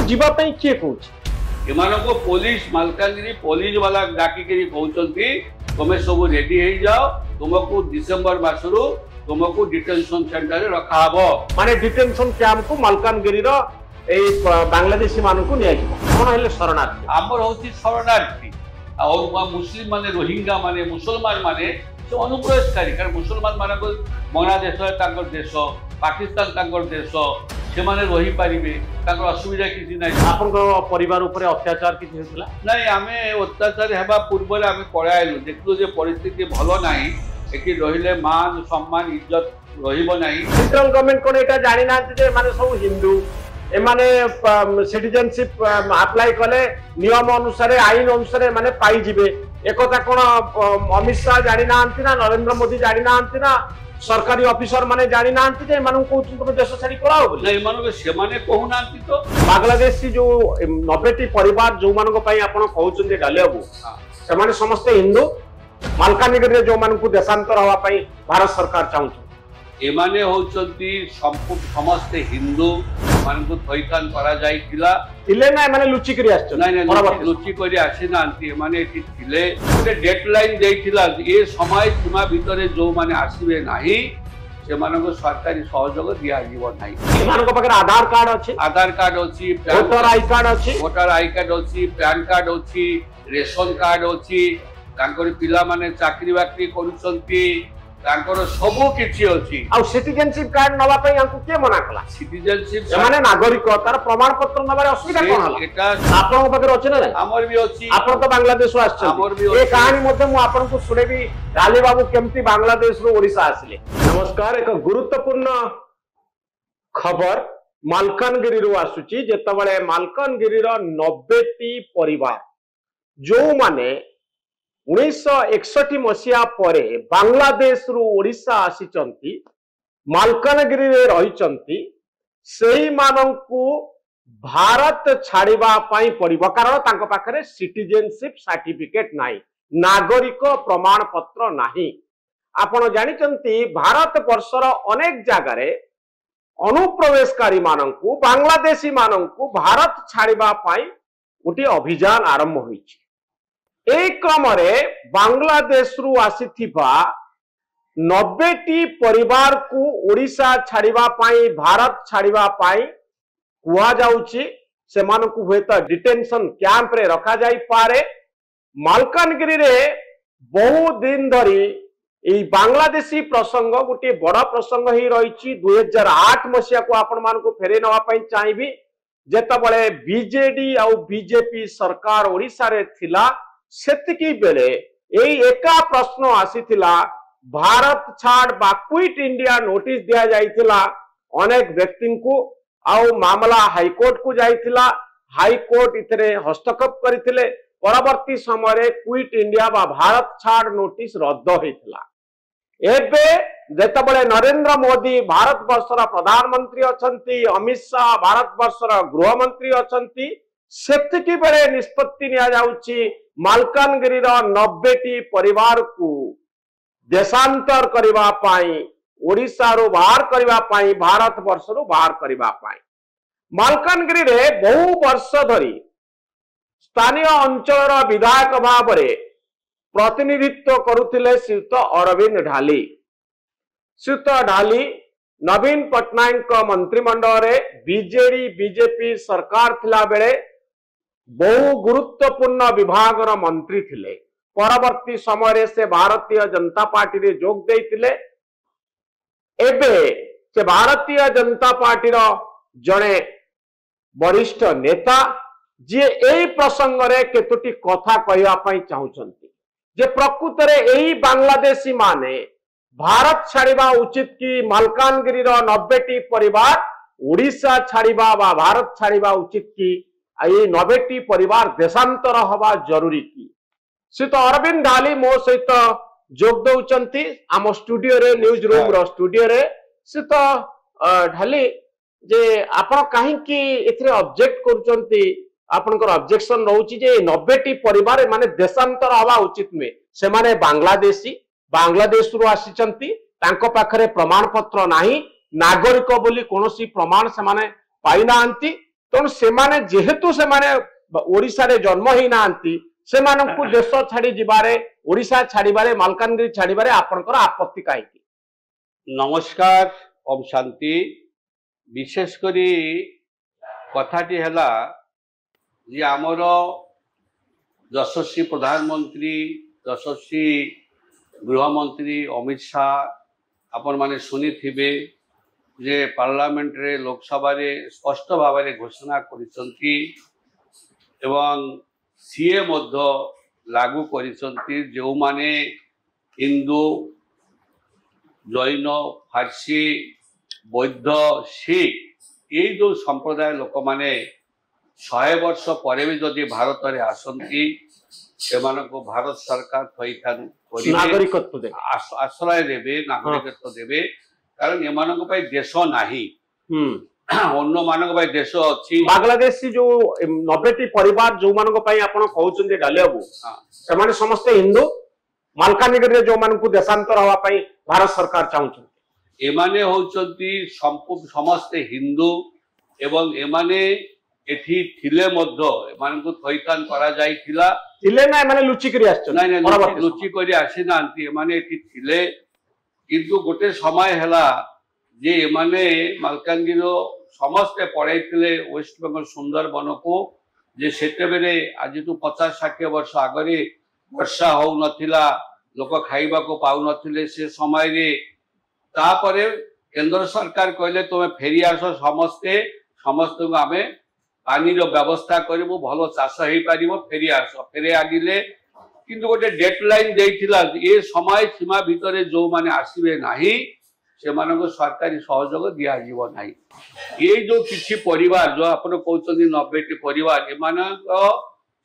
जीवा पई किए कहूछ एमानको पुलिस मालकानगिरी पुलिस वाला डाकिकी कहउचंती तुमे सब रेडी हो जाओ तुमको डिसेंबर मासरू तुमको डिटेंशन सेंटर रे रखा हबो माने डिटेंशन कैंप को मालकानगिरी रो ए बांग्लादेशी मानकु निया जिवो कोन हेले शरणार्थी आमर होची शरणार्थी और मुस्लिम माने रोहिंग्या माने मुसलमान माने से अनुप्रवेशकारी कारण मुसलमान मानक बांग्लादेश तांकर देश पाकिस्तान तांकर देश से माने रही पारिबे तांकर असुविधा किछि नै आपन को परिवार ऊपर अत्याचार किछि होतला नै आमे अत्याचार हेबा पूर्व रे आमे पळाइलु देखलु जे परिस्थिति भलो नाही एकी रहिले मान सम्मान इज्जत रहिबो नाही सेंट्रल गवर्नमेंट कोन एटा जानि नांति जे माने सब हिंदू ए माने सिटीजनशिप अप्लाई कले नियम अनुसार आईन अनुसार माने पाई जिवे एकता कोन अमित शाह जानि नांति ना नरेंद्र मोदी जानि नांति ना सरकारी ऑफिसर माने जानि नांति जे मानु कहउछ तुम देश छाड़ी पळाओ बोली नै मानु से माने कहू नांति तो बांग्लादेशी जो 90टी परिवार जो मानको पई आपण कहउछ जे डालियाबू से माने समस्त हिंदू मालकानगिरी जो मानको देशांतर हवा पई भारत सरकार चाहउछ एमाने होचंती समस्त हिंदू मानको थैथान करा जाइतिला थिले ना माने लुचि करी आछन नै नै लुचि करी आसी नांती माने एठी थिले गोटे डेडलाइन देइतिला ए समय सीमा भितरे जो माने आसीबे नाही से मानको सरकारी सहयोग दिया जीव नाही मानको पकर आधार कार्ड अछि वोटर आई कार्ड अछि पैन कार्ड अछि रेशन कार्ड अछि तांकर पिला माने चाकरी बाकरी करूछंती तांकर सबो किछि अछि आ सिटीजनशिप कार्ड नवा पई हमकु के मना कला सिटीजनशिप माने नागरिक तार प्रमाण पत्र नबारे असुविधा कोन हला एटा आपन पकर अछि ना हमर भी अछि आपन तो बांग्लादेश आछन हमर भी ए कहानी मध्ये मु आपन को सुनेबी डाली बाबू केमती बांग्लादेश रो ओडिसा आसिले नमस्कार एक गुरुत्वपूर्ण खबर मालकानगिरी रो आसुची जेतबळे मालकानगिरी रो 90टी परिवार जो माने 1961 मसीहा परे बांग्लादेश रु ओडिसा आसीचंती मालकानगिरी रे रहिचंती सेही मानंकु भारत छाड़िबा पई पड़िबो कारण तांको पाखरे सिटीजनशिप सर्टिफिकेट नाही नागरिक प्रमाण पत्र नाही आपण जानिचंती भारत वर्षर अनेक जगारे अनुप्रवेशकारी मानंकु बांग्लादेशी मानंकु भारत छाड़िबा पई गोटे अभियान आरंभ होईछि ए क्रम रे बांग्लादेश रु आसीथिबा 90टी परिवार को ओडिशा छाड़िबा पाई भारत छाड़िबा पाई कुआ जाउची सेमानकु होत डिटेंशन कैंप रे रखा जाई पारे मालकानगिरी रे बहु दिन धरी ए बांग्लादेशी प्रसंग गोटे बड़ा प्रसंग ही रहिछि 2008 मसिया को आपण मानको फेरे नवा पाई चाहिबी जेतबळे बीजेडी आ बीजेपी सरकार ओडिशा रे थिला सेतिकी बेले एई एका प्रश्न आसीथिला भारत छाड़ बा क्विट इंडिया नोटिस दिया जाइथिला अनेक व्यक्ति को आउ मामला हाईकोर्ट को जाइथिला हाईकोर्ट इतरे हस्तक्षेप करथिले परवर्ती समय रे क्विट इंडिया बा भारत छाड़ नोटिस रद्द होइथिला एबे जेतबळे नरेंद्र मोदी भारत वर्षर प्रधानमंत्री अछंती अमित शाह भारत वर्षर गृह मंत्री अछंती सेतिकी बेले निष्पत्ति निया जाउची मालकानगिरी रो 90टी परिवार को देशांतर करिबा पाई ओडिशा रो बाहर करिबा पाई भारत वर्ष रो बाहर करिबा पाई मालकानगिरी रे बहु वर्ष धरी स्थानीय अंचल विधायक भाव रे प्रतिनिधित्व करुथिले श्रीयुत अरविंद ढाली श्रीयुत ढाली नवीन पटनायक मंत्रिमंडल रे बीजेडी बीजेपी सरकार थिला बेले बहु गुरुत्वपूर्ण विभाग मंत्री थिले परवर्ती समय से भारतीय जनता पार्टी रे जोग देइथिले एबे से भारतीय जनता पार्टी रो जणे वरिष्ठ नेता जे एई प्रसंग रे केतोटी कथा कहया पई चाहुचंती जे प्रकृत रे एई बांग्लादेशी माने भारत छाड़िबा उचित कि मालकानगिरी रो 90टी परिवार ओडिशा छाड़िबा बा भारत छाड़िबा उचित कि ये 90टी परिवार देशांतर हवा जरूरी की श्रीत अरविंद ढाली मो सहित जोग दउचंती आम स्टूडियो रे न्यूज रूम रो स्टूडियो रे श्रीत ढाली जे आपण काहे कि एथरे ऑब्जेक्ट करूचंती आपनकर ऑब्जेक्शन रहउची जे 90टी परिवार माने देशांतर हवा उचित नुहे से माने बांग्लादेशी बांग्लादेश रु आसीचंती तांको पाखरे प्रमाण पत्र नाही नागरिक बोली कोनोसी प्रमाण से माने पाई नांती ତେଣୁ ସେମାନେ ଯେହେତୁ ସେମାନେ ଓଡ଼ିଶାରେ ଜନ୍ମ ହେଇନାହାନ୍ତି ସେମାନଙ୍କୁ ଦେଶ ଛାଡି ଯିବାରେ ଓଡ଼ିଶା ଛାଡିବାରେ ମାଲକାନଗିରି ଛାଡିବାରେ ଆପଣଙ୍କର ଆପତ୍ତି କାହିଁକି? नमस्कार ओम शांति। विशेषकर कथाटी है जे आमर यशस्वी प्रधानमंत्री यशस्वी गृहमंत्री अमित शाह आपण माने शुणी थे जे पार्लियामेंट रे लोकसभा रे स्पष्ट भाव में घोषणा करिसंती एवं सीए मध्य लागू करिसंती जो माने हिंदू जैन फारसी बौद्ध सिख ये जो संप्रदाय लोक माने 100 वर्ष पर भी जदि भारत में आसती से भारत सरकार नागरिकत्व देबे आश्रय देवे नागरिकत्व देवे कारण एमान देश नाही अन्य मान देश अच्छी बांग्लादेश जो 90टी परिवार जो मान आपण कहउछन डालिया बाबू से समस्त हिंदू मालकानगिरी जो मानकु देशांतर हवा पई भारत सरकार चाहउछन एमाने होउछंती समस्त हिंदू एवं एमाने एठी थिले मध्य एमानकु थैतान करा जाइथिला थिले ना माने लुचि करी आछन नै लुचि करी आसी नांती एमाने एठी थिले किंतु गोटे समय हैला जे एमाने मालकानगिरी समस्त पढ़ाइथिले वेस्ट बेंगल सुंदरबन को जे सेते बेले आज तो 50-60 वर्ष आगरे वर्षा हो नथिला लोक खाइबा को पाउ नथिले से समय रे तापरे केंद्र सरकार कहले तुम फेरी आस समस्ते समस्त को आमे पानी रो व्यवस्था करबो भलो चाष हेई पारिबो फेरी आस फेरे आगिले किंतु गोटे डेडलाइन देइथिला ए समय सीमा भितरे जो माने आसीबे नाही से मानको सरकारी सहयोग दिया जीव नाही ये जो किछि परिवार जो आपण कहउछन 90टी परिवार एमानको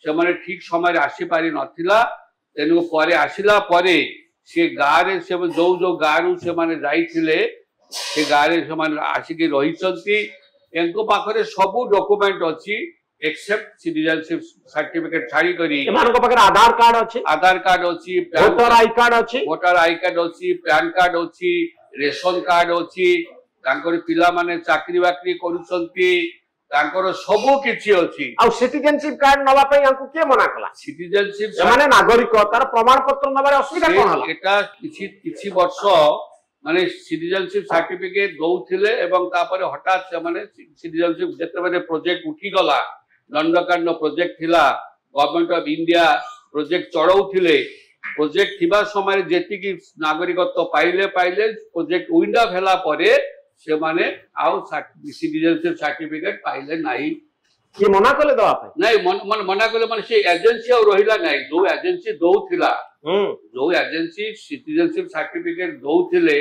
से माने ठीक समय आसी पारि नथिला तेनु परे आसिला परे से गारे से जो गारू से माने जाइथिले से गारे से माने आसिके रहिसंती एनको पाखरे सब डॉक्यूमेंट अछि एक्सेप्ट सिटीजनशिप सर्टिफिकेट छाड़ी करी एमानको पाखरे आधार कार्ड अछि वोटर आई कार्ड अछि पैन कार्ड अछि रेशन कार्ड अछि तांकर पिला माने चाकरी बाकरी करूसंती तांकर सब किछि अछि आ सिटीजनशिप कार्ड नवा पई हमकु के मना कला सिटीजनशिप माने नागरिक तार प्रमाण पत्र नबारे असुविधा कोन हला एटा किछि वर्ष माने सिटीजनशिप सर्टिफिकेट दउथिले एवं तापर हठात से माने सिटीजनशिप जते माने प्रोजेक्ट उठी गला दंडकांड प्रोजेक्ट थिला गवर्नमेंट ऑफ इंडिया प्रोजेक्ट चढ़ौथिले प्रोजेक्ट थिबा समय जेति की नागरिकत्व पाइले प्रोजेक्ट विंड अप हैला परे से माने आउ सिटीजनशिप सर्टिफिकेट पाइले नाही कि मना कले दवा पे नहीं मना कले माने से एजेंसी और रहिला नाही जो एजेंसी दउथिला जो एजेंसी सिटीजनशिप सर्टिफिकेट दउथिले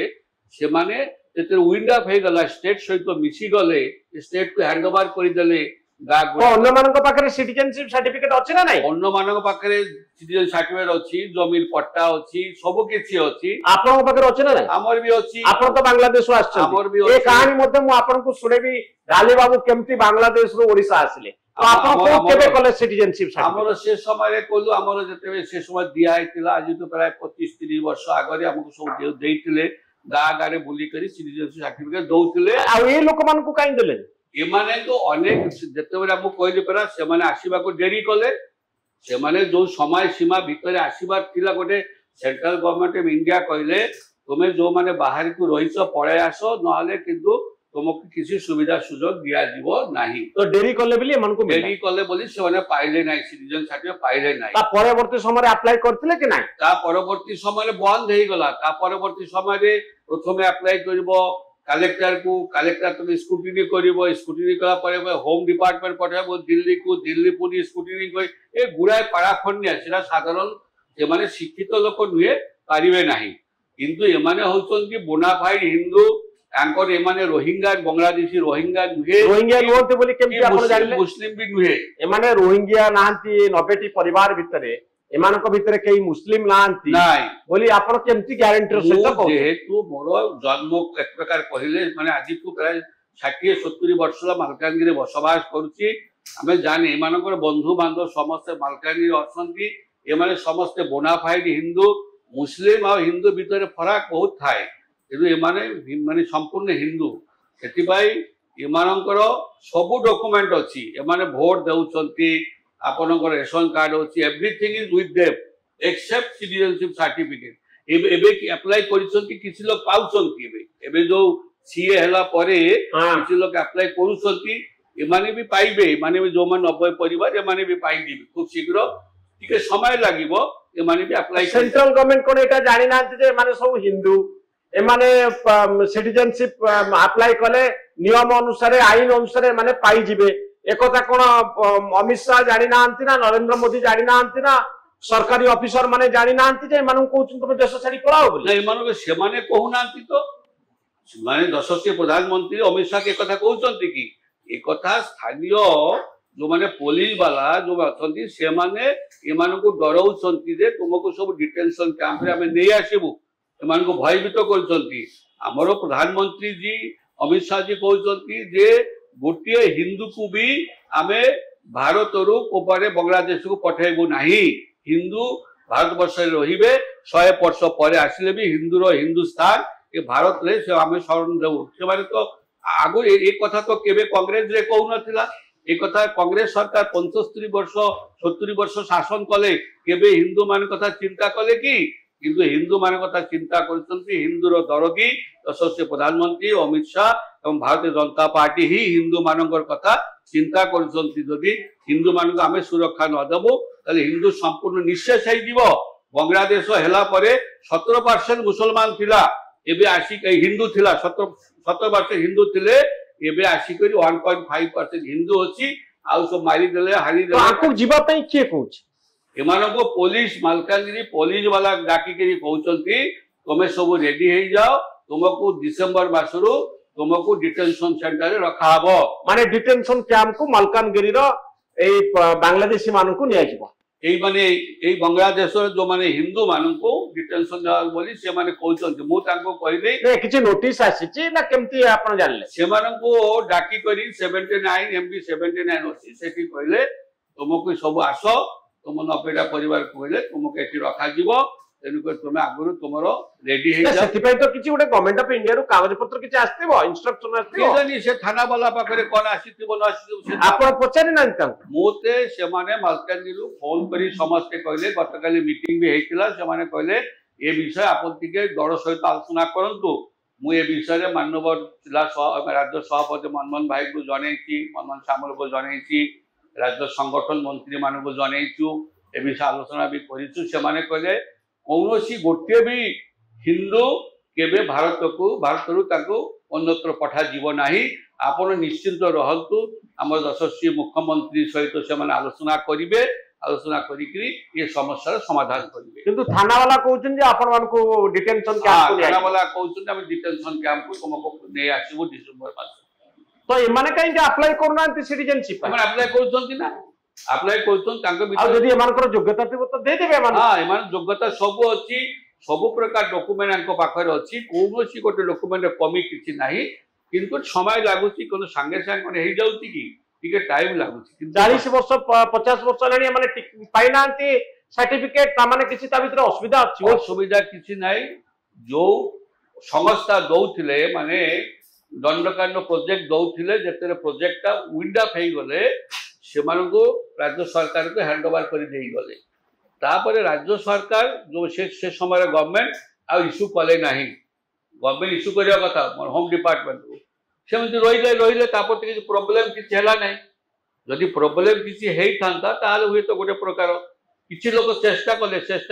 से माने तेते विंड अप हे गला स्टेट सहित मिसी गले स्टेट को हैंड ओवर करि देले अन्य मानक पाखरे सिटीजनशिप सर्टिफिकेट अछि ना नाही अन्य मानक पाखरे सिटीजन सर्टिफिकेट अछि जमीन पट्टा अछि सब किछि अछि आपन पाखरे अछि ना नाही हमर भी अछि आपन तो बांग्लादेश आछन हमर भी ए कहानी मध्ये मु आपन को सुनेबी राली बाबू केमती बांग्लादेश रो ओडिसा आसिले तो आपन को केबे कले सिटीजनशिप सर्टिफिकेट हमर से समय रे कोलु हमर जते से समय दिया आइतिला आज तो प्राय 25-30 वर्ष आगरे हमको सब देइतिले गारे बुली करी सिटीजनशिप सर्टिफिकेट दउतिले आ ए लोक मान को काई देले एमाने तो अनेक जतेबेला मु कहली परा से माने आसीबा को देरी कले से माने जो समय सीमा भितर आसीबा थिला गोटे सेंट्रल गवर्नमेंट ऑफ इंडिया कहले तुमे जो माने बाहर को रहिस पळे आसो नहले किंतु तुमको किसी सुविधा सुजोग दिया जीवो नाही तो देरी कले बोली मन को देरी कले बोली से माने पाइले नाही सिटीजन सर्टिफिकेट पाइले नाही ता परवर्ती समय अप्लाई करथिले कि नाही ता परवर्ती समय बंद हेई गला ता परवर्ती समय रे प्रथमे अप्लाई करबो कलेक्टर को कलेक्टर तुम स्क्रूटिनी करिवो स्क्रूटिनी कला परे होम डिपार्टमेंट पठाबो दिल्ली को दिल्ली पुलिस स्क्रूटिनी कोइ ए गुराय पाराखण्य सेरा साधारण जे माने शिक्षित लोक नुहे पारिबे नाही किंतु एमाने होचन कि बोनाफाइड हिंदू तांकर एमाने रोहिंग्या बांग्लादेशी रोहिंग्या नुहे रोहिंग्या लोते बोली केमति आपण जानिले मुस्लिम भी नुहे एमाने रोहिंग्या नांती 90टी परिवार भितरे एमानक भितरे कई मुस्लिम नांती नाही बोली आपण केमति ग्यारंटी सहित कहू जेहेतु मोर जन्म एक प्रकार कहिले माने आजि को प्राय 60-70 वर्ष मालकानगिरी बसवास करूची हमें जाने एमानकर बंधु बांधव समस्त मालकानगिरी असंती एमाने समस्त बोनाफाइड हिंदू मुस्लिम और हिंदू भितरे फरक बहुत थाए किंतु एमाने माने संपूर्ण हिंदू सेति भाई ଏମାନଙ୍କର ସବୁ ଡକୁମେଣ୍ଟ ଅଛି, ଏମାନେ ଭୋଟ ଦେଉଛନ୍ତି, ଆପଣଙ୍କର ରେସନ କାର୍ଡ ଅଛି, everything is with them except citizenship certificate. ଏବେ ଆପ୍ଲାଏ କରିଛନ୍ତି, କିଛି ଲୋକ ପାଉଛନ୍ତି। ଏବେ ଯୋଉ ସିଏ ହେଲା ପରେ କିଛି ଲୋକ ଆପ୍ଲାଏ କରୁଛନ୍ତି, ଏମାନେ ବି ପାଇବେ, ଏମାନେ ବି ଯୋଉମାନେ ନବେ ପରିବାର ଏମାନେ ବି ପାଇଯିବେ ଖୁବ ଶୀଘ୍ର, ଟିକେ ସମୟ ଲାଗିବ, ଏମାନେ ବି ଆପ୍ଲାଏ। ସେଣ୍ଟ୍ରାଲ ଗଭର୍ଣ୍ଣମେଣ୍ଟ କଣ ଏଟା ଜାଣି ନାହାନ୍ତି ଯେ ଏମାନେ ସବୁ ହିନ୍ଦୁ, ଏମାନେ ସିଟିଜେନସିପ ଆପ୍ଲାଏ କଲେ ନିୟମ ଅନୁସାରେ ଆଇନ ଅନୁସାରେ ଏମାନେ ପାଇଯିବେ? एकथा कौन अमित शाह जानी ना ना नरेंद्र मोदी जानी ना सरकारी ऑफिसर माने जानी ना तुम देश छाड़ी पलाओ तो माने यशस्वी प्रधानमंत्री अमित शाह के कथा कहते कि एक कथा स्थानीय जो माने पुलिस वाला जो अच्छा से माने को डराउछंती जे तुमको सब डिटेंशन कैंप रे हमें नहीं आसीबू एमान को भयभीत करछंती। हमरो प्रधानमंत्री जी अमित शाह जी कहछंती जे गोटे हिंदू को भी आमे भारत रु कोपारे बांग्लादेश को पठेबू नहीं, हिंदू भारत वर्ष रहिबे 100 वर्ष पर आसिले भी हिंदूर हिंदुस्तान ये भारत रे से आमे शरण देबू। से माने तो आगु एक कथा तो केबे कांग्रेस रे कहू नथिला, एक कथा कांग्रेस सरकार 75 वर्ष 70 वर्ष शासन कले केबे हिंदू मान कथा चिंता कले कि किंतु हिंदू मान कथा चिंता करछंती हिंदूर दरदी यशस्वी प्रधानमंत्री अमित शाह एवं भारतीय जनता पार्टी ही हिंदू मानकर कथा चिंता करछंती। जदि हिंदू मान को आमे सुरक्षा न देबो ताले हिंदू संपूर्ण निश्चय होई जीवो। बांग्लादेश हेला परे 17% मुसलमान थिला, एबे आसी हिंदू थिला, 17% हिंदू थिले, एबे आसी करी 1.5% हिंदू अछि आ सब मारी देले हारी देले। आको जीवा पई के कहूछ एमानको पुलिस मालकानगिरी पुलिस वाला डाकी के कहउचंती तुमे सब रेडी हे जाओ, तुमको डिसेंबर मासरु तुमको डिटेंशन सेंटर रे रखा हबो। माने डिटेंशन कैंप को मालकानगिरी रो ए बांग्लादेशी मानन को निया जिवो। एई माने एई बांग्लादेश जो माने हिंदू मानन को डिटेंशन जा बोली से माने कहउचंती मु तांको कहि दे ने किछि नोटिस आसीची ना केमती आपण जानले से मानन को डाकी करी 79 एमबी 79 होसी सेठी कहले तुमको सब आसो तुम 90टा परिवार कहले तुमको एठी रखा जिवो तेनुक तुम आगुरु तुमरो रेडी हे जा। सेति तो किछि गोटे गवर्नमेंट ऑफ इंडिया रो कागज पत्र किछि आस्तिबो इंस्ट्रक्शन आस्तिबो केजनी से थाना वाला पाखरे कोन आसीतिबो न आसीतिबो से आपण पचारि नान तांको मोते से माने मालकानगिरी फोन करी समस्त कहले गतकाली मीटिंग भी हेतिला से माने कहले ए विषय आपन तिके दड़ सहित आलोचना करंतु मु ए विषय रे मानव जिला राज्य सभापति मनमोहन भाई को जणैछि, मनमोहन सामल को जणैछि, राज्य संगठन मंत्री मान को जनईचु ए विषय आलोचना भी करिचु। से माने कहले कौनसी गोटे भी हिंदू केबे भारत रु ताको अन्यत्र पठा जीव नाही। आपण निश्चिंत रहंतु हमर यशस्वी मुख्यमंत्री सहित से माने आलोचना करिवे, आलोचना करिकरी ये समस्या समाधान करिवे। किंतु थाना वाला कहउछन जे आपण मान को डिटेंशन कैंप को थाना वाला कहउछन हम डिटेंशन कैंप को तुमको नै आसीबो डिसेंबर मास। तो एमाने काई के अप्लाई करनांती सिटीजनशिप एमाने अप्लाई करछंती ना, अप्लाई करछन तांको भी आ जदी एमानकर योग्यता थिबो तो दे देबे एमान। हां एमान योग्यता सब अछि, सब प्रकार डॉक्यूमेंट आनको पाखरे अछि, कोनोसी गोटे डॉक्यूमेंट कमी किछि नाही, किंतु समय लागुछि कोन संगे संग कोन हेइ जाउछि कि टिके टाइम लागुछि। 40 वर्ष 50 वर्ष लानी एमाने पाइनांती सर्टिफिकेट ता माने किछि ता भीतर असुविधा अछि। असुविधा किछि नाही, जो संस्था दउथिले माने दंडकांड प्रोजेक्ट दउथिले जेतरे प्रोजेक्ट ता विंड अप हेइ गले से मानको राज्य सरकार को हैंड ओवर कर देई गले। तापरे राज्य सरकार जो से समय गवर्नमेंट आ इश्यू कले नाही, गवर्नमेंट इश्यू करिया कथा होम डिपार्टमेंट को सेमति रहिले तापर किछि प्रॉब्लम किछि हला नाही। जदि प्रॉब्लम किछि हेइ थांता ताले हुए तो गोटे प्रकार किछि लोक चेष्टा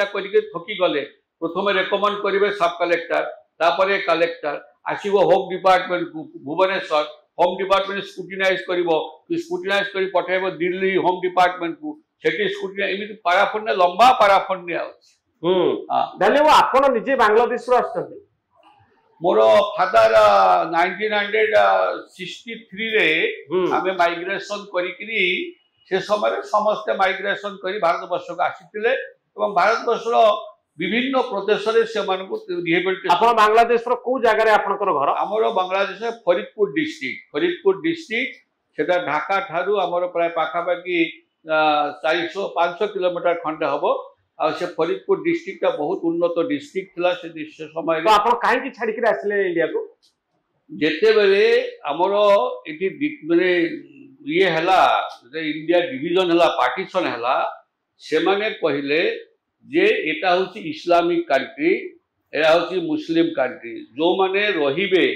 करिके थकी गले। प्रथम रेकमेंड करिवे सब कलेक्टर, तापरे कलेक्टर आसीबो होम डिपार्टमेंट को भुवनेश्वर, होम डिपार्टमेंट स्क्रूटिनाइज करिवो, स्क्रूटिनाइज करी पठाइबो दिल्ली होम डिपार्टमेंट को, सेठी स्क्रूटिनाइज एमिति पाराफन्य लंबा पाराफन्य आउछ। धन्यवाद। आपण निजे बांग्लादेश रो आछथि? मोर फादर 1963 रे हमें माइग्रेशन करिकरी से समय समस्त माइग्रेशन करी भारत वर्ष को आसीतिले एवं भारत वर्ष रो विभिन्न प्रदेश रे से मान को रिहेबिलिटेशन। आपण बांग्लादेश रो को जगह रे आपनकर घर? हमरो बांग्लादेश रे फरीदपुर डिस्ट्रिक्ट सेटा ढाका ठारू हमरो प्राय पाखा पाखी 400-500 किलोमीटर खंडे हबो। आ से फरीदपुर डिस्ट्रिक्ट बहुत उन्नत डिस्ट्रिक्ट थिला से समय। तो आपण काहे की छाडी के आसले इंडिया को? ଯେତେବେଳେ ଆମର ଏଠି ମାନେ ଇଏ ହେଲା ଇଣ୍ଡିଆ ଡିଭିଜନ ହେଲା ପାର୍ଟିସନ ହେଲା ସେମାନେ କହିଲେ ଯେ ଏଟା ହଉଛି ଇସଲାମିକ କଣ୍ଟ୍ରି ଏହା ହଉଛି ମୁସଲିମ କଣ୍ଟ୍ରି ଯୋଉମାନେ ରହିବେ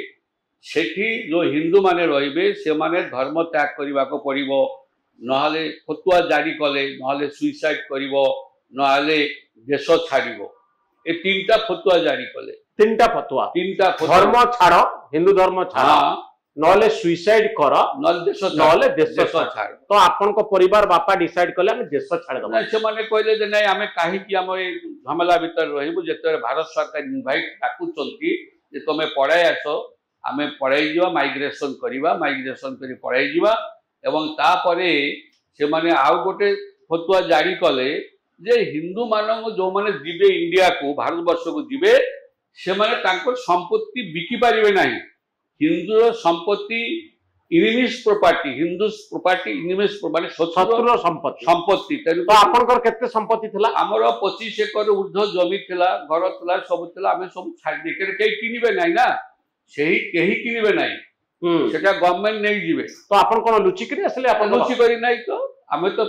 ସେଠି ଯୋଉ ହିନ୍ଦୁ ମାନେ ରହିବେ ସେମାନେ ଧର୍ମ ତ୍ୟାଗ କରିବାକୁ ପଡିବ ନହେଲେ ଫତୁଆ ଜାରି କଲେ ନହେଲେ ସୁଇସାଇଡ କରିବ ନହେଲେ ଦେଶ ଛାଡ଼ିବ ଏ ତିନିଟା ଫତୁଆ ଜାରି କଲେ ତିନିଟା ଫତୁଆ ଧର୍ମ ଛାଡ ହିନ୍ଦୁ ଧର୍ମ ଛାଡ ନହେଲେ ସୁଇସାଇଡ କର ନହେଲେ ଦେଶ ଛାଡ ତ ଆପଣଙ୍କ ପରିବାର ବାପା ଡିସାଇଡ କଲେ ଆମେ ଦେଶ ଛାଡ଼ିଦବା ସେମାନେ କହିଲେ ଯେ ନାଇଁ ଆମେ କାହିଁକି ଆମ ଏ ଝାମେଲା ଭିତରେ ରହିବୁ ଯେତେବେଳେ ଭାରତ ସରକାର ଇନଭାଇଟ ଡାକୁଛନ୍ତି ଯେ ତମେ ପଳାଇ ଆସ ଆମେ ପଳାଇ ଯିବା ମାଇଗ୍ରେସନ କରିବା ମାଇଗ୍ରେସନ କରି ପଳାଇ ଯିବା ଏବଂ ତାପରେ ସେମାନେ ଆଉ ଗୋଟେ ଫତୁଆ ଜାରି କଲେ ଯେ ହିନ୍ଦୁ ମାନଙ୍କୁ ଯୋଉମାନେ ଯିବେ ଇଣ୍ଡିଆକୁ ଭାରତବର୍ଷକୁ ଯିବେ ସେମାନେ ତାଙ୍କର ସମ୍ପତ୍ତି ବିକି ପାରିବେ ନାହିଁ ହିନ୍ଦୁର ସମ୍ପତ୍ତି ଇନିମିସ୍ ପ୍ରପର୍ଟି ହିନ୍ଦୁ ପ୍ରପର୍ଟି ଇନିମିସ୍ ମାନେ ଶତ୍ରୁର ସମ୍ପତ୍ତି ତେଣୁ ଆପଣଙ୍କର କେତେ ସମ୍ପତ୍ତି ଥିଲା ଆମର 25 ଏକର ଉର୍ଦ୍ଧ୍ୱ ଜମି ଥିଲା ଘର ଥିଲା ସବୁ ଥିଲା ଆମେ ସବୁ ଛାଡ଼ି ଦେଇକି କେହି କିଣିବେ ନାହିଁ ନା କେହି କିଣିବେ ନାହିଁ ସେଟା ଗଭର୍ଣ୍ଣମେଣ୍ଟ ନେଇଯିବେ ତ ଆପଣ କଣ ଲୁଚିକିରି ଆସିଲେ ଆପଣ ଲୁଚି କରି ନାହିଁ ତ ଆମେ ତ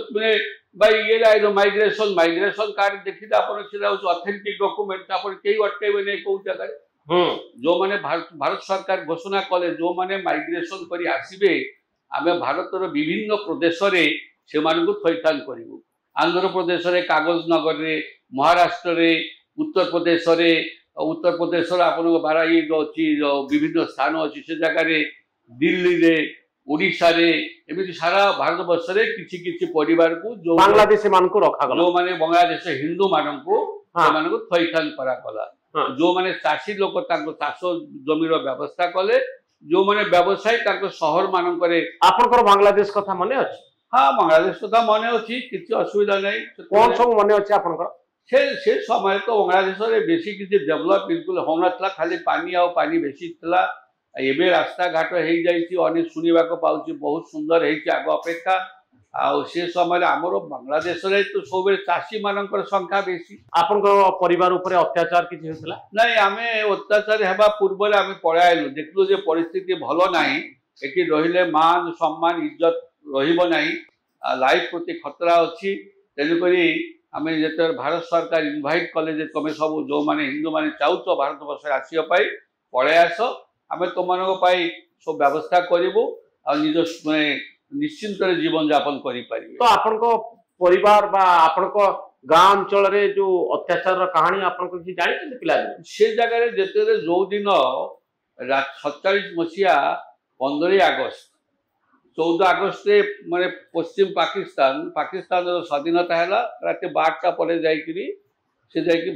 ଭାଇ ଇଏ ମାଇଗ୍ରେସନ କାର୍ଡ ଦେଖିଲେ ଆପଣ ସେଟା ହଉଛି ଅଥେଣ୍ଟିକ ଡକୁମେଣ୍ଟ ଆପଣ କେହି ଅଟକେଇବେ ନାହିଁ କୋଉ ଜାଗାରେ ଯୋଉମାନେ ଭାରତ ସରକାର ଘୋଷଣା କଲେ ଯୋଉମାନେ ମାଇଗ୍ରେସନ କରି ଆସିବେ ଆମେ ଭାରତର ବିଭିନ୍ନ ପ୍ରଦେଶରେ ସେମାନଙ୍କୁ ଥଇଥାନ କରିବୁ ଆନ୍ଧ୍ରପ୍ରଦେଶରେ କାଗଜନଗରରେ ମହାରାଷ୍ଟ୍ରରେ ଉତ୍ତରପ୍ରଦେଶର ଆପଣଙ୍କ ବାରାଇ ଅଛି ବିଭିନ୍ନ ସ୍ଥାନ ଅଛି ସେ ଜାଗାରେ ଦିଲ୍ଲୀରେ ଓଡ଼ିଶାରେ ଏମିତି ସାରା ଭାରତବର୍ଷରେ କିଛି କିଛି ପରିବାରକୁ ବାଂଲାଦେଶୀ ମାନଙ୍କୁ ରଖାଗଲା ଯୋଉମାନେ ବାଂଲାଦେଶ ହିନ୍ଦୁ ମାନଙ୍କୁ ସେମାନଙ୍କୁ ଥଇଥାନ କରାଗଲା ଯୋଉମାନେ ଚାଷୀ ଲୋକ ତାଙ୍କ ଚାଷ ଜମିର ବ୍ୟବସ୍ଥା କଲେ ଯୋଉମାନେ ବ୍ୟବସାୟୀ ତାଙ୍କ ସହର ମାନଙ୍କରେ ଆପଣଙ୍କର ବାଂଲାଦେଶ କଥା ମନେ ଅଛି ହଁ ବାଂଲାଦେଶ କଥା ମନେ ଅଛି କିଛି ଅସୁବିଧା ନାହିଁ କଣ ସବୁ ମନେ ଅଛି ଆପଣଙ୍କର ସେ ସମୟରେ ତ ବାଂଲାଦେଶରେ ବେଶୀ କିଛି ଡେଭଲପ ବିଲକୁଲ ହଉନଥିଲା ଖାଲି ପାଣି ଆଉ ପାଣି ବେଶୀ ଥିଲା ଏବେ ରାସ୍ତାଘାଟ ହେଇଯାଇଛି ଅନେକ ଶୁଣିବାକୁ ପାଉଛି ବହୁତ ସୁନ୍ଦର ହେଇଛି ଆଗ ଅପେକ୍ଷା ଆଉ ସେ ସମୟରେ ଆମର ବାଂଲାଦେଶରେ ତ ସବୁବେଳେ ଚାଷୀ ମାନଙ୍କର ସଂଖ୍ୟା ବେଶୀ ଆପଣଙ୍କ ପରିବାର ଉପରେ ଅତ୍ୟାଚାର କିଛି ହେଉଥିଲା ନାଇଁ ଆମେ ଅତ୍ୟାଚାର ହେବା ପୂର୍ବରୁ ଆମେ ପଳାଇଲୁ ଦେଖିଲୁ ଯେ ପରିସ୍ଥିତି ଭଲ ନାହିଁ ଏଠି ରହିଲେ ମାନ ସମ୍ମାନ ଇଜ୍ଜତ ରହିବ ନାହିଁ ଲାଇଫ ପ୍ରତି ଖତରା ଅଛି ତେଣୁକରି ଆମେ ଯେତେବେଳେ ଭାରତ ସରକାର ଇନଭାଇଟ୍ କଲେ ଯେ ତମେ ସବୁ ଯୋଉମାନେ ହିନ୍ଦୁମାନେ ଚାହୁଁଛ ଭାରତବର୍ଷରେ ଆସିବା ପାଇଁ ପଳାଇ ଆସ ଆମେ ତୁମମାନଙ୍କ ପାଇଁ ସବୁ ବ୍ୟବସ୍ଥା କରିବୁ ଆଉ ନିଜ ନିଶ୍ଚିନ୍ତରେ ଜୀବନ ଯାପନ କରିପାରିବେ ତ ଆପଣଙ୍କ ପରିବାର ବା ଆପଣଙ୍କ ଗାଁ ଅଞ୍ଚଳରେ ଯୋଉ ଅତ୍ୟାଚାରର କାହାଣୀ ଆପଣଙ୍କ କିଛି ଜାଣିଛନ୍ତି ପିଲାଦିନେ ସେ ଜାଗାରେ ଯେତେବେଳେ ଯୋଉ ଦିନ 47 ମସିହା 15 ଅଗଷ୍ଟ 14 ଅଗଷ୍ଟରେ ମାନେ ପଶ୍ଚିମ ପାକିସ୍ତାନର ସ୍ୱାଧୀନତା ହେଲା ରାତି 12ଟା ପରେ ଯାଇକିରି ସେ ଯାଇକି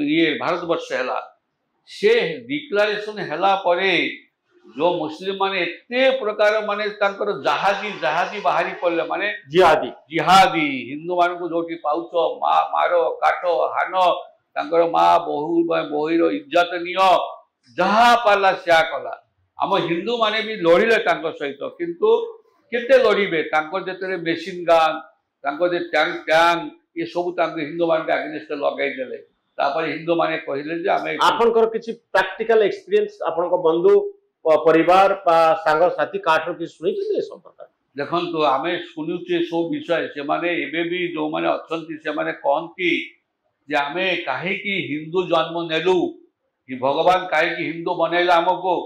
ଇଏ ଭାରତବର୍ଷ ହେଲା ସେ ଡିକ୍ଲାରେସନ ହେଲା ପରେ जो मुस्लिम माने एते प्रकार माने तांकर जहादी बाहरी पड़ले माने जिहादी हिंदू मान को जोटी पाउछ मारो काटो हानो तांकर माँ बहुर इज्जत नियो जहा पाला सिया कला आम हिंदू माने भी लड़िले तांकर सहित किंतु केते लड़िबे तांकर जेतरे मेसिन गान तांकर जे टैंक ये सब तांकर हिंदू मान के अगेंस्ट लगाई देले तापर हिंदू माने कहिले जे आमे आपनकर किछि प्रैक्टिकल एक्सपीरियंस आपनको बंधु परिवार सांग साथी काठर कि सुनी सब प्रकार देखो आम शुणुचे सब विषय से माने एबे भी जो माने अछंती से माने कहती जे आमे काहे की हिंदू जन्म नेलु कि भगवान काहे की हिंदू बनैला हमको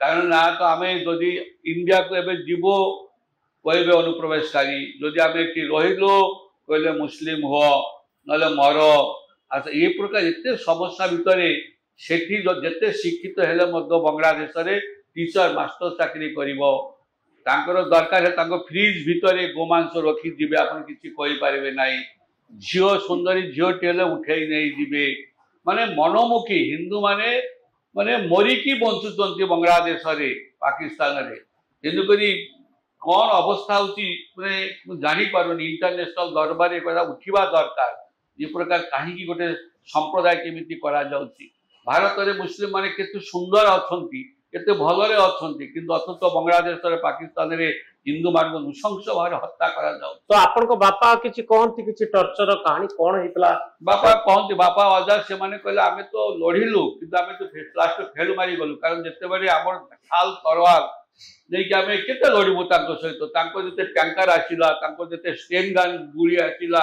कारण ना तो आमे जदि इंडिया को एबे जीवो कहबे अनुप्रवेशकारी जदि आमे कि रहिलो कहले मुस्लिम हो नले मरो अच्छा ये प्रकार एते समस्या भितरे सेठी जेते शिक्षित हेले मध्य बांग्लादेश रे टीचर मास्टर चाकरी करिवो तांकर दरकार है फ्रिज भितरे गोमांस रखी दिबे आपन किछि कहि पारिबे नाही झियो सुंदरी झियो टेले उठेई नै दिबे माने मनोमुखी हिंदू माने माने मरी की बंचुचंती बांग्लादेश रे पाकिस्तान रे तेनु करी कोन अवस्था होची माने जानि पारुनी इंटरनेशनल दरबार एकदा उठिबा दरकार ये प्रकार काहे की गोटे संप्रदाय केमिति करा जाउची भारत रे मुस्लिम माने केते सुंदर अछंती केते भलरे अछंती किंतु अथच बांग्लादेश रे पाकिस्तान रे ହିନ୍ଦୁ ମାନଙ୍କୁ ନୃଶଂସ ଭାବରେ ହତ୍ୟା କରାଯାଉଛି। ତ ଆପଣଙ୍କ ବାପା କିଛି କହନ୍ତି, କିଛି ଟର୍ଚର କାହାଣୀ କଣ ହେଇଥିଲା? ବାପା କହନ୍ତି, ବାପା ଅଜା ସେମାନେ କହିଲେ ଆମେ ତ ଲଢିଲୁ କିନ୍ତୁ ଆମେ ତ ଲାଷ୍ଟ ଫେଲ ମାରିଗଲୁ, କାରଣ ଯେତେବେଳେ ଆମର ଢାଲ ତରୱାର ନେଇକି ଆମେ କେତେ ଲଢିବୁ ତାଙ୍କ ସହିତ, ତାଙ୍କ ଯେତେ ଟ୍ୟାଙ୍କର ଆସିଲା, ତାଙ୍କ ଯେତେ ଷ୍ଟେନ୍ ଗାନ୍ ଗୁଳି ଆସିଲା,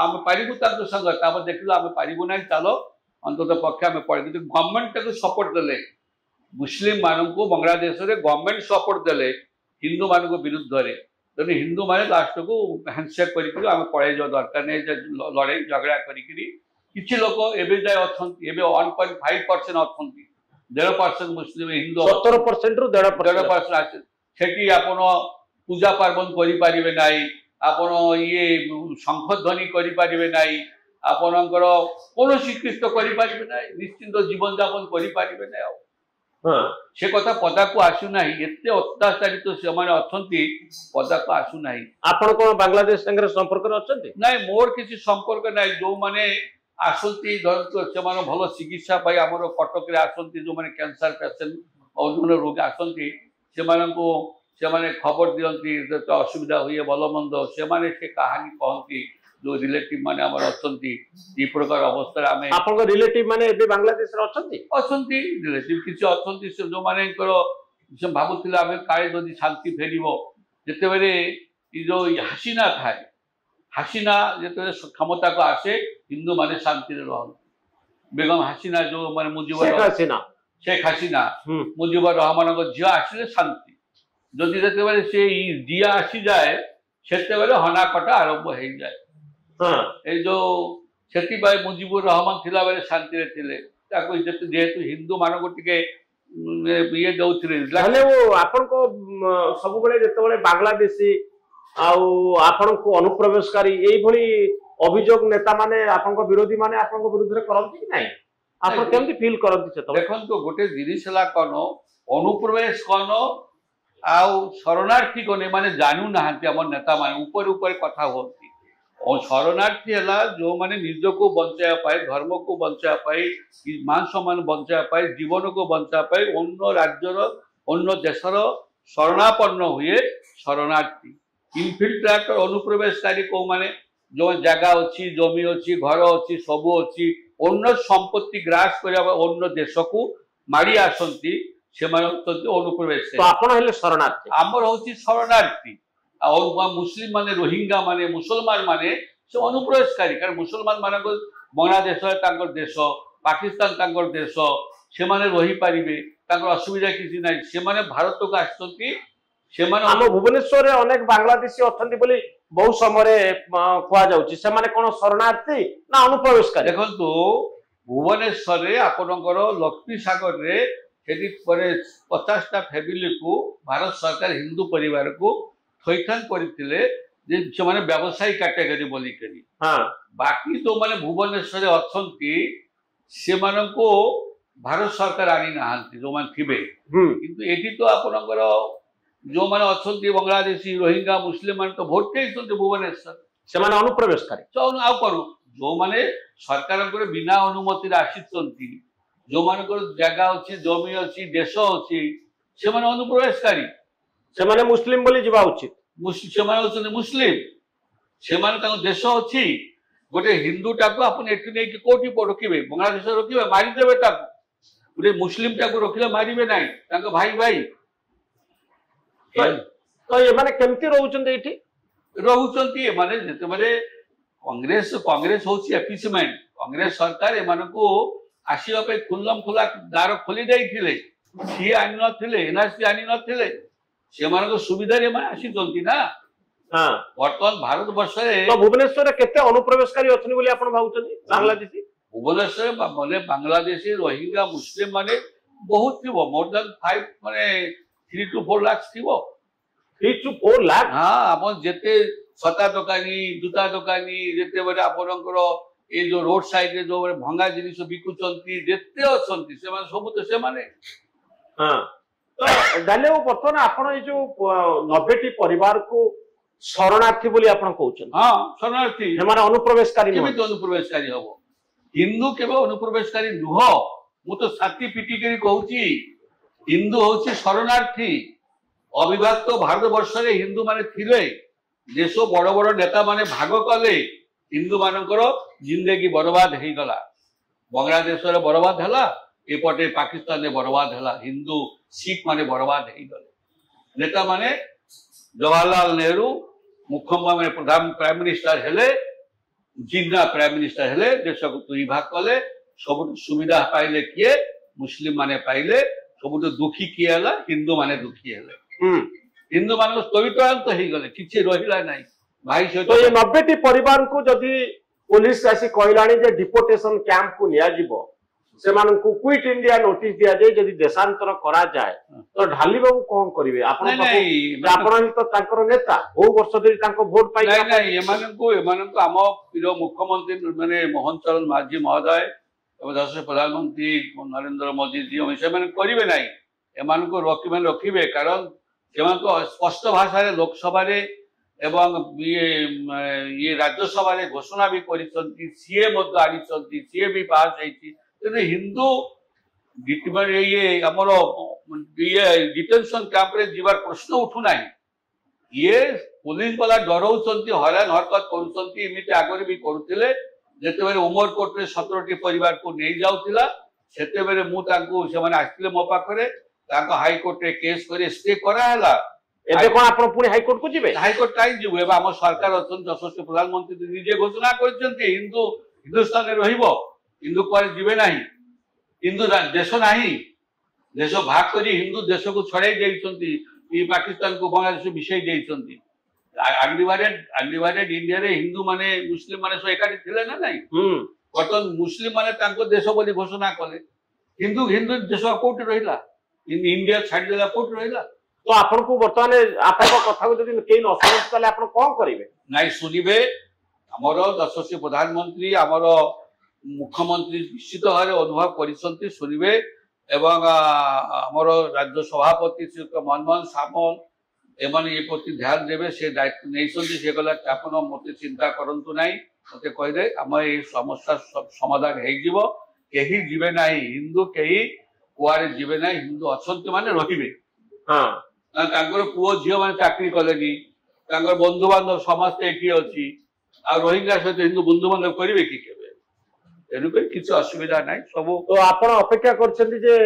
ଆମେ ପାରିବୁ ତାଙ୍କ ସାଙ୍ଗ, ତାପରେ ଦେଖିଲୁ ଆମେ ପାରିବୁ ନାହିଁ, ଚାଲ ଅନ୍ତତଃ ପକ୍ଷେ ଆମେ ପଳେଇ। କିନ୍ତୁ ଗଭର୍ଣ୍ଣମେଣ୍ଟ ତାକୁ ସପୋର୍ଟ ଦେଲେ, ମୁସଲିମ ମାନଙ୍କୁ ବାଂଲାଦେଶରେ ଗଭର୍ଣ୍ଣମେଣ୍ଟ ସପୋର୍ଟ ଦେଲେ ହିନ୍ଦୁ ମାନଙ୍କ ବିରୁଦ୍ଧରେ। ତେଣୁ ହିନ୍ଦୁ ମାନେ ଲାଷ୍ଟକୁ ହ୍ୟାଣ୍ଡସେକ୍ କରିକି ଆମେ ପଳେଇ ଯିବା ଦରକାର ନାହିଁ, ଲଢେଇ ଝଗଡ଼ା କରିକିରି କିଛି ଲୋକ ଏବେ ଯାଏ ଅଛନ୍ତି, ଏବେ 1.5% ଅଛନ୍ତି, 1.5% ମୁସଲିମ ହିନ୍ଦୁ 70% ରୁ 1.5% ଅଛି। ସେଠି ଆପଣ ପୂଜା ପାର୍ବଣ କରିପାରିବେ ନାହିଁ, ଆପଣ ଇଏ ଶଙ୍ଖ ଧ୍ୱନି କରିପାରିବେ ନାହିଁ, ଆପଣଙ୍କର କୌଣସି ଖ୍ରୀଷ୍ଟ କରିପାରିବେ ନାହିଁ, ନିଶ୍ଚିନ୍ତ ଜୀବନଯାପନ କରିପାରିବେ ନାହିଁ। ଆଉ ସେ କଥା ପଦାକୁ ଆସୁନାହିଁ, ଏତେ ଅତ୍ୟାଚାରିତ ସେମାନେ ଅଛନ୍ତି, ପଦାକୁ ଆସୁନାହିଁ। ଆପଣ କଣ ବାଂଲାଦେଶ ସାଙ୍ଗରେ ସମ୍ପର୍କରେ ଅଛନ୍ତି? ନାଇଁ, ମୋର କିଛି ସମ୍ପର୍କ ନାହିଁ। ଯୋଉମାନେ ଆସନ୍ତି ଧରନ୍ତୁ ସେମାନେ ଭଲ ଚିକିତ୍ସା ପାଇଁ ଆମର କଟକରେ ଆସନ୍ତି, ଯୋଉମାନେ କ୍ୟାନ୍ସର ପେସେଣ୍ଟ ଅନ୍ୟାନ୍ୟ ରୋଗୀ ଆସନ୍ତି, ସେମାନଙ୍କୁ ସେମାନେ ଖବର ଦିଅନ୍ତି ଯେତେ ଅସୁବିଧା ହୁଏ ଭଲ ମନ୍ଦ, ସେମାନେ ସେ କାହାଣୀ କହନ୍ତି। ଯୋଉ ରିଲେଟିଭ ମାନେ ଆମର ଅଛନ୍ତି ଏ ପ୍ରକାର ଅବସ୍ଥାରେ ଆମେ। ଆପଣଙ୍କ ରିଲେଟିଭ ମାନେ ଏବେ ବାଂଲାଦେଶରେ ଅଛନ୍ତି? ଅଛନ୍ତି ରିଲେଟିଭ କିଛି ଅଛନ୍ତି, ସେ ଯୋଉମାନଙ୍କର ସେ ଭାବୁଥିଲେ ଆମେ କାଳେ ଯଦି ଶାନ୍ତି ଫେରିବ। ଯେତେବେଳେ ଏ ଯୋଉ ହାସିନା ଥାଏ, ହାସିନା ଯେତେବେଳେ କ୍ଷମତାକୁ ଆସେ ହିନ୍ଦୁମାନେ ଶାନ୍ତିରେ ରହନ୍ତି। ବେଗମ ହାସିନା ଯୋଉ ମାନେ ଶେଖ ହାସିନା ମୁଜିବୁର ରହମାନଙ୍କ ଝିଅ ଆସିଲେ ଶାନ୍ତି। ଯଦି ଯେତେବେଳେ ସେ ଜିଆ ଆସିଯାଏ ସେତେବେଳେ ହନାକଟା ଆରମ୍ଭ ହେଇଯାଏ। ଏଇ ଯୋଉ ସେଥିପାଇଁ ମୁଜିବୁର ରହମାନ ଥିଲା ବେଳେ ଶାନ୍ତିରେ ଥିଲେ। ତାକୁ ଯେହେତୁ ହିନ୍ଦୁ ମାନଙ୍କୁ ଟିକେ ଇଏ ଦଉଥିଲେ। ଆପଣଙ୍କ ସବୁବେଳେ ଯେତେବେଳେ ବାଂଲାଦେଶୀ ଆଉ ଆପଣଙ୍କୁ ଅନୁପ୍ରବେଶକାରୀ ଏଇଭଳି ଅଭିଯୋଗ ନେତା ମାନେ ଆପଣଙ୍କ ବିରୋଧୀ ମାନେ ଆପଣଙ୍କ ବିରୁଦ୍ଧରେ କରନ୍ତି କି ନାହିଁ? ଆପଣ କେମିତି ଫିଲ୍ କରନ୍ତି ସେତେବେଳେ? ଦେଖନ୍ତୁ, ଗୋଟେ ଜିନିଷ ହେଲା କଣ, ଅନୁପ୍ରବେଶ କଣ ଆଉ ଶରଣାର୍ଥୀ କଣ ଏମାନେ ଜାଣୁନାହାନ୍ତି। ଆମ ନେତା ମାନେ ଉପରେ ଉପରେ କଥା ହୁଅନ୍ତି। ଶରଣାର୍ଥୀ ହେଲା ଯୋଉମାନେ ନିଜକୁ ବଞ୍ଚାଇବା ପାଇଁ, ଧର୍ମକୁ ବଞ୍ଚାଇବା ପାଇଁ, ମାନ ସମ୍ମାନ ବଞ୍ଚାଇବା ପାଇଁ, ଜୀବନକୁ ବଞ୍ଚାଇବା ପାଇଁ ଅନ୍ୟ ରାଜ୍ୟର ଅନ୍ୟ ଦେଶର ଶରଣାପନ୍ନ ହୁଏ ଶରଣାର୍ଥୀ। ଇନଫିଲ୍ଟ୍ରେଟର ଅନୁପ୍ରବେଶକାରୀ କୋଉମାନେ, ଯୋଉ ଜାଗା ଅଛି, ଜମି ଅଛି, ଘର ଅଛି, ସବୁ ଅଛି, ଅନ୍ୟ ସମ୍ପତ୍ତି ଗ୍ରାସ କରିବା ପାଇଁ ଅନ୍ୟ ଦେଶକୁ ମାଡ଼ି ଆସନ୍ତି, ସେମାନେ ହଉଛନ୍ତି ଅନୁପ୍ରବେଶକାରୀ। ଆପଣ ହେଲେ ଶରଣାର୍ଥୀ, ଆମର ହଉଛି ଶରଣାର୍ଥୀ। ଆଉ ମୁସଲିମ ମାନେ, ରୋହିଙ୍ଗା ମାନେ, ମୁସଲମାନ ମାନେ ସେ ଅନୁପ୍ରବେଶକାରୀ। କାରଣ ମୁସଲମାନ ମାନଙ୍କ ବାଂଲାଦେଶ ତାଙ୍କର ଦେଶ, ପାକିସ୍ତାନ ତାଙ୍କର ଦେଶ, ସେମାନେ ରହିପାରିବେ, ତାଙ୍କର ଅସୁବିଧା କିଛି ନାହିଁ। ସେମାନେ ଭାରତକୁ ଆସିଛନ୍ତି। ସେମାନେ ଆମ ଭୁବନେଶ୍ୱରରେ ଅନେକ ବାଂଲାଦେଶୀ ଅଛନ୍ତି ବୋଲି ବହୁ ସମୟରେ କୁହାଯାଉଛି। ସେମାନେ କଣ ଶରଣାର୍ଥୀ ନା ଅନୁପ୍ରବେଶକାରୀ? ଦେଖନ୍ତୁ, ଭୁବନେଶ୍ୱରରେ ଆପଣଙ୍କର ଲକ୍ଷ୍ମୀ ସାଗରରେ ସେଠି 50ଟା ଫ୍ୟାମିଲିକୁ ଭାରତ ସରକାର ହିନ୍ଦୁ ପରିବାରକୁ ଥଇଥାନ କରିଥିଲେ ଯେ ସେମାନେ ବ୍ୟବସାୟୀ କାଟାଗୋରୀ ବୋଲିକରି। ବାକି ଯୋଉମାନେ ଭୁବନେଶ୍ୱରରେ ଅଛନ୍ତି ସେମାନଙ୍କୁ ଭାରତ ସରକାର ଆଣି ନାହାନ୍ତି, ଯୋଉମାନେ ଥିବେ। କିନ୍ତୁ ଏଠି ତ ଆପଣଙ୍କର ଯୋଉମାନେ ଅଛନ୍ତି ବାଂଲାଦେଶୀ, ରୋହିଙ୍ଗା, ମୁସଲିମ ମାନେ ତ ଭୋଟ ଦେଇଛନ୍ତି ଭୁବନେଶ୍ୱର, ସେମାନେ ଅନୁପ୍ରବେଶକାରୀ। ଆଉ କଣ, ଯୋଉମାନେ ସରକାରଙ୍କର ବିନା ଅନୁମତିରେ ଆସିଛନ୍ତି, ଯୋଉମାନଙ୍କର ଜାଗା ଅଛି, ଜମି ଅଛି, ଦେଶ ଅଛି, ସେମାନେ ଅନୁପ୍ରବେଶକାରୀ। ସେମାନେ ମୁସଲିମ ବୋଲି ଯିବା ଉଚିତ। ସେମାନେ ହଉଛନ୍ତି ମୁସଲିମ, ସେମାନେ ତାଙ୍କ ଦେଶ ଅଛି। ଗୋଟେ ହିନ୍ଦୁଟାକୁ ଆପଣ ଏଠି ନେଇକି କୋଉଠି ରଖିବେ? ବାଂଲାଦେଶରେ ରଖିବେ, ମାରିଦେବେ ତାକୁ। ଗୋଟେ ମୁସଲିମ ଟାକୁ ରଖିଲେ ମାରିବେ ନାହିଁ, ତାଙ୍କ ଭାଇ ଭାଇ। ତ ଏମାନେ କେମିତି ରହୁଛନ୍ତି ଏଠି? ରହୁଛନ୍ତି ଏମାନେ ଯେତେବେଳେ କଂଗ୍ରେସ ହଉଛି ଏଫିସମେଣ୍ଟ। କଂଗ୍ରେସ ସରକାର ଏମାନଙ୍କୁ ଆସିବା ପାଇଁ ଖୁଲ୍ଲମ ଖୋଲା ଦ୍ୱାର ଖୋଲି ଦେଇଥିଲେ। ସିଏ ଆଣିନଥିଲେ, ଏନ୍ଆରସି ଆଣିନଥିଲେ, ସେମାନଙ୍କ ସୁବିଧାରେ ଏମାନେ ଆସିଛନ୍ତି ନା। ବର୍ତ୍ତମାନ ଭାରତ ବର୍ଷରେ ଭୁବନେଶ୍ୱରରେ କେତେ ଅନୁପ୍ରବେଶକାରୀ ଅଛନ୍ତି ବୋଲି ଆପଣ ଭାବୁଛନ୍ତି ବାଂଲାଦେଶୀ? ଭୁବନେଶ୍ୱରରେ ମାନେ ବାଂଲାଦେଶୀ, ରୋହିଙ୍ଗା, ମୁସଲିମ ମାନେ ବହୁତ ଥିବ, ମୋର ଦାନ 3 to 4 ଲାଖ ଥିବ। 3 to 4 ଲାଖ? ଆପଣ ଯେତେ ଛତା ଦୋକାନୀ, ଜୁତା ଦୋକାନୀ, ଯେତେବେଳେ ଆପଣଙ୍କର ଏଇ ଯୋଉ ରୋଡ ସାଇଡରେ ଯୋଉ ଭଙ୍ଗା ଜିନିଷ ବିକୁଛନ୍ତି, ଯେତେ ଅଛନ୍ତି ସେମାନେ ସବୁ ତ ସେମାନେ। ବର୍ତ୍ତମାନ ଆପଣ ଏଇ ଯୋଉ 90ଟି ପରିବାରକୁ ଶରଣାର୍ଥୀ ବୋଲି ଆପଣ କହୁଛନ୍ତି? ଶରଣାର୍ଥୀ। ସେମାନେ ଅନୁପ୍ରବେଶକାରୀ କେମିତି ଅନୁପ୍ରବେଶକାରୀ ହବ? ହିନ୍ଦୁ କେବେ ଅନୁପ୍ରବେଶକାରୀ ନୁହଁ। ମୁଁ ତ ଛାତି ପିଟିକରି କହୁଛି, ହିନ୍ଦୁ ହଉଛି ଶରଣାର୍ଥୀ। অবিভক্ত ভারতবর্ষরে হিন্দু মানে থিলে দেশ বড় বড় নেতা মানে ভাগ কলে হিন্দু মানଙ୍କର জিंदगी बर्बाद हो गला। बांग्लादेश बर्बाद है, एपटे पाकिस्तान बर्बाद है, हिंदू सिख माने बर्बाद हो गले। नेता माने जवाहरलाल नेहरू मुख्यमंत्री प्रधान प्राइम मिनिस्टर हेले, जिन्ना प्राइम मिनिस्टर हेले, देश को दुई भाग कले। सब सुविधा पाइले किए मुस्लिम माने पाइले, सब दुखी किए है हिंदू माने दुखी हेले। हिंदू मान स्तरीकरण हो गले, किसी रहा ना भाई सहित। तो ये 90टी परिवार को जदि पुलिस आसी कहलानी जे डिपोटेशन कैंप को निया जिवो, सेमानकु क्विट इंडिया नोटिस दिया जाए, यदि देशांतर करा जाए तो ढाली बाबू कौन करिवे? आपण ही तो तांकर नेता बहु वर्ष धरि तांको वोट पाई। नहीं नहीं एमानकु आम प्रिय मुख्यमंत्री माने मोहन चरण माझी महोदय एवं देश प्रधानमंत्री नरेंद्र मोदी जी से करिवे नहीं, एमानकु रखिबे कारण सेमानकु स्पष्ट भाषा रे लोकसभा रे एवं ये राज्यसभा रे घोषणा भी करिसंती, सीए मध्य आनिसंती, सीए भी पास होईची। तेने हिंदू ये हमर ये डिटेंशन कैंप रे जीवार प्रश्न उठू नाही। ये पुलिस वाला डराउछंती, हैरान हरकत करूछंती, एमिति आगरे भी करूथिले। जेतेबेले उमरकोट रे 17टी परिवार को नहीं जाउथिला, सेतेबेले मु तांको से माने आस्थिले मो पाखरे, तांको हाई कोर्ट रे केस करे स्टे करा हला। एबे कोन आपण पुणी हाई कोर्ट को जिवे? हाई कोर्ट काई जिवे? एबा हम सरकार अछन, यशस्वी प्रधानमंत्री निजे घोषणा करछंती हिंदू हिंदुस्तान रे रहिबो, हिंदू कुआरे जिवे नाही, हिंदू देश नाही, देश भाग करी हिंदू देश को छड़ाई देइछंती, ई पाकिस्तान को बांग्लादेश मिशाई देइछंती। अनडिवाइडेड इंडिया रे हिंदू माने मुस्लिम माने सो एकाठी थिले ना नाही। बर्तन मुस्लिम माने तांको देश बोली घोषणा कले, हिंदू हिंदू देश कोट रहिला, इंडिया छाड़ देला कोट रहिला। तो आपण को वर्तमान आपण को कथा को जदि केई न समझ तले आपण कोन करिवे? नाही सुनिबे, हमर यशस्वी प्रधानमंत्री हमर मुख्यमंत्री निश्चित भाव अनुभव करिसंती, सुनिबे एवं हमर राज्य सभापति श्री मनमोहन सामल एमाने ये प्रति ध्यान देवे, से दायित्व नहीं से गला आपण मते चिंता करंतु नाही, मते कहले हम ये समस्या समाधान हो जिवो, केही जिवे नाही, हिंदू केही कुआरे जिवे नाही, हिंदू अछंती माने रहिबे। हां तांकर पुओ झियो माने चाकरी कलेनी, तांकर बंधु बांधव समस्त एठी अछि, आ रोहिंग्या सहित हिंदू बंधु बांधव करिवे कि केबे? तेनु किसी असुविधा नहीं सब। तो आपण अपेक्षा करछंती जे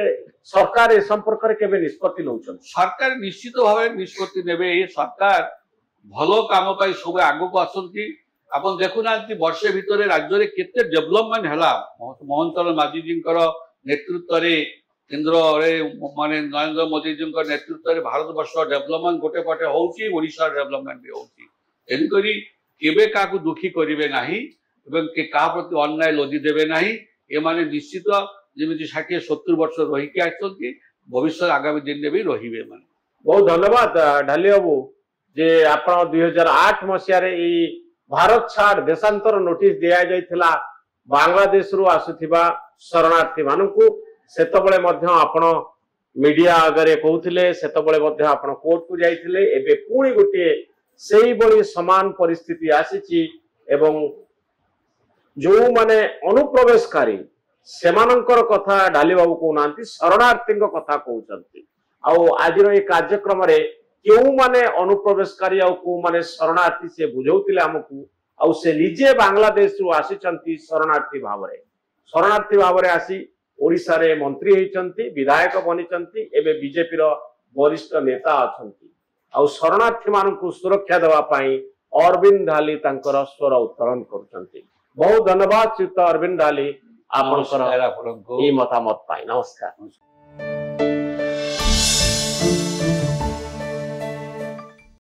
सरकार ए संपर्क रे केबे निष्पत्ति लउछन? सरकार निश्चित भाव निष्पत्ति नेबे। ये सरकार भलो काम पाई सब आगो को आसंती। आपण देखुनांती वर्षे भितरे राज्य रे केते डेवलपमेंट हला, मोहन चरण माझी जी नेतृत्व रे केंद्र रे माने नरेंद्र मोदी जी नेतृत्व रे भारत वर्ष डेवलपमेंट गोटे पटे होउची, ओडिशा डेवलपमेंट भी होउची। एन करी केबे काकू दुखी करिवे नाही एवं के का प्रति अन्याय लदी देवे नाही। ए माने निश्चित जेमिति 60-70 वर्ष रही के आछंती, भविष्य आगामी दिन में भी रहिबे। माने बहुत धन्यवाद ढाली बाबू जे आपण 2008 मसिया रे ई भारत छाड़ देशांतर नोटिस दिया जाइथिला बांग्लादेश रु आसुथिबा शरणार्थी मानकु। सेतबळे मध्य आपण मीडिया अगरे कहउथिले, सेतबळे मध्य आपण कोर्ट को जाइथिले। एबे पुणी गोटे सेही बळी समान परिस्थिति आसीची एवं जो माने अनुप्रवेशकारी सेमानंकर कथा ढाली बाबू कहउनांती, शरणार्थी कथा कहउचंती। आउ आजिर ए कार्यक्रम रे केउ माने अनुप्रवेशकारी आउ को माने शरणार्थी से बुझौतिले हमकु। आउ से निजे बांग्लादेश रु आसीचंती शरणार्थी भावरे आसी ओडिसा रे मंत्री होइचंती, विधायक बनिचंती, एबे बीजेपी रो वरिष्ठ नेता अछंती। आउ शरणार्थी मानकु सुरक्षा देवा पई अरविंद ढाली तांकर स्वर उत्तोलन करूचंती। बहुत धन्यवाद श्रीयुक्त अरविंद ढाली आपनकर ई मतामत पाई। नमस्कार।